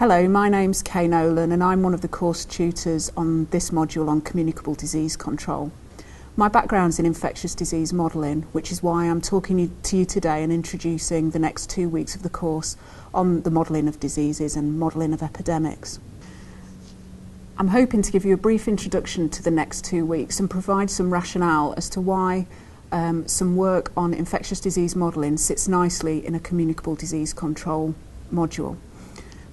Hello, my name's Kay Nolan and I'm one of the course tutors on this module on communicable disease control. My background's in infectious disease modelling, which is why I'm talking to you today and introducing the next 2 weeks of the course on the modelling of diseases and modelling of epidemics. I'm hoping to give you a brief introduction to the next 2 weeks and provide some rationale as to why some work on infectious disease modelling sits nicely in a communicable disease control module.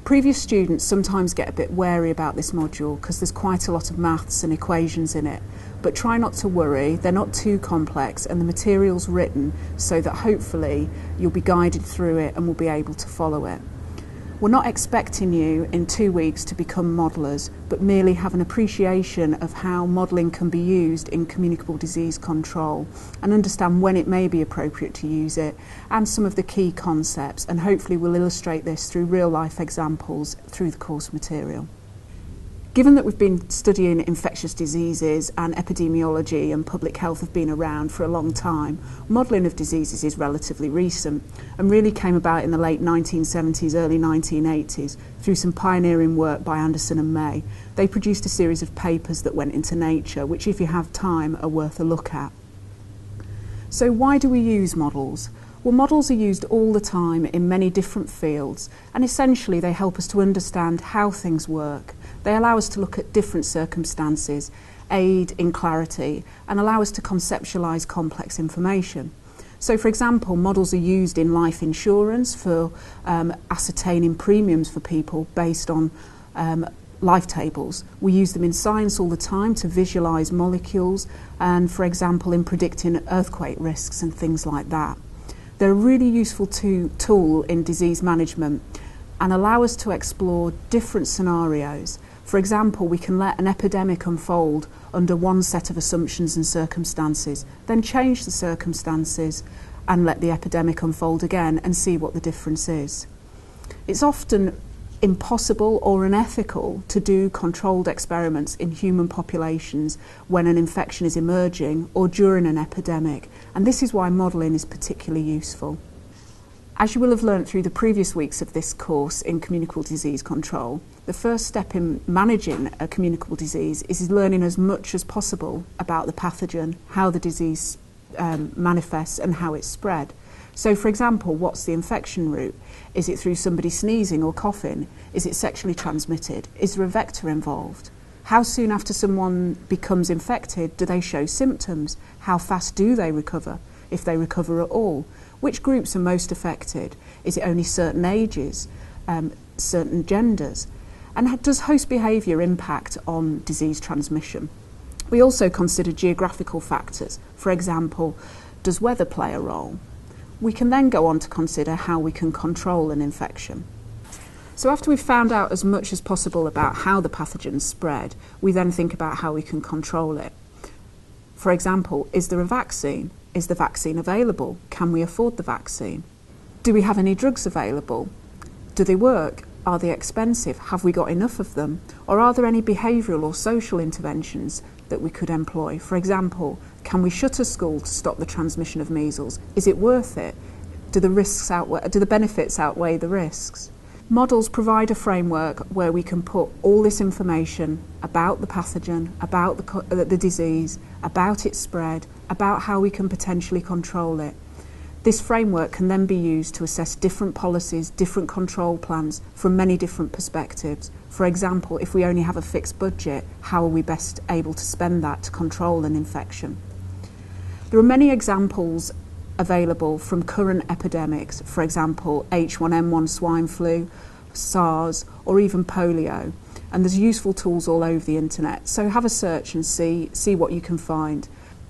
Previous students sometimes get a bit wary about this module because there's quite a lot of maths and equations in it, but try not to worry, they're not too complex and the material's written so that hopefully you'll be guided through it and will be able to follow it. We're not expecting you in 2 weeks to become modellers, but merely have an appreciation of how modelling can be used in communicable disease control and understand when it may be appropriate to use it and some of the key concepts, and hopefully we'll illustrate this through real life examples through the course material. Given that we've been studying infectious diseases and epidemiology and public health have been around for a long time, modelling of diseases is relatively recent and really came about in the late 1970s, early 1980s through some pioneering work by Anderson and May. They produced a series of papers that went into Nature, which if you have time are worth a look at. So why do we use models? Well, models are used all the time in many different fields, and essentially they help us to understand how things work. They allow us to look at different circumstances, aid in clarity, and allow us to conceptualise complex information. So, for example, models are used in life insurance for ascertaining premiums for people based on life tables. We use them in science all the time to visualise molecules and, for example, in predicting earthquake risks and things like that. They're a really useful tool in disease management and allow us to explore different scenarios. For example, we can let an epidemic unfold under one set of assumptions and circumstances, then change the circumstances and let the epidemic unfold again and see what the difference is. It's often impossible or unethical to do controlled experiments in human populations when an infection is emerging or during an epidemic, and this is why modelling is particularly useful. As you will have learnt through the previous weeks of this course in communicable disease control, the first step in managing a communicable disease is learning as much as possible about the pathogen, how the disease manifests and how it's spread. So, for example, what's the infection route? Is it through somebody sneezing or coughing? Is it sexually transmitted? Is there a vector involved? How soon after someone becomes infected do they show symptoms? How fast do they recover, if they recover at all? Which groups are most affected? Is it only certain ages, certain genders? And does host behaviour impact on disease transmission? We also consider geographical factors. For example, does weather play a role? We can then go on to consider how we can control an infection. So after we've found out as much as possible about how the pathogens spread, we then think about how we can control it. For example, is there a vaccine? Is the vaccine available? Can we afford the vaccine? Do we have any drugs available? Do they work? Are they expensive? Have we got enough of them? Or are there any behavioural or social interventions that we could employ? For example, can we shut a school to stop the transmission of measles? Is it worth it? Do the benefits outweigh the risks? Models provide a framework where we can put all this information about the pathogen, about the disease, about its spread, about how we can potentially control it. This framework can then be used to assess different policies, different control plans from many different perspectives. For example, if we only have a fixed budget, how are we best able to spend that to control an infection? There are many examples available from current epidemics, for example, H1N1 swine flu, SARS, or even polio. And there's useful tools all over the internet. So have a search and see what you can find.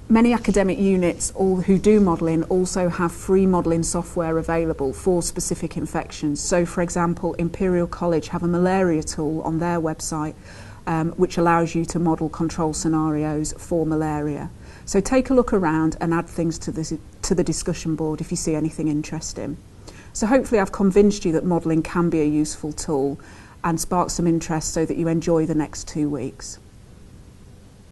Many academic units who do modelling also have free modelling software available for specific infections. So, for example, Imperial College have a malaria tool on their website which allows you to model control scenarios for malaria. So take a look around and add things to the discussion board if you see anything interesting. So hopefully I've convinced you that modelling can be a useful tool and spark some interest so that you enjoy the next 2 weeks.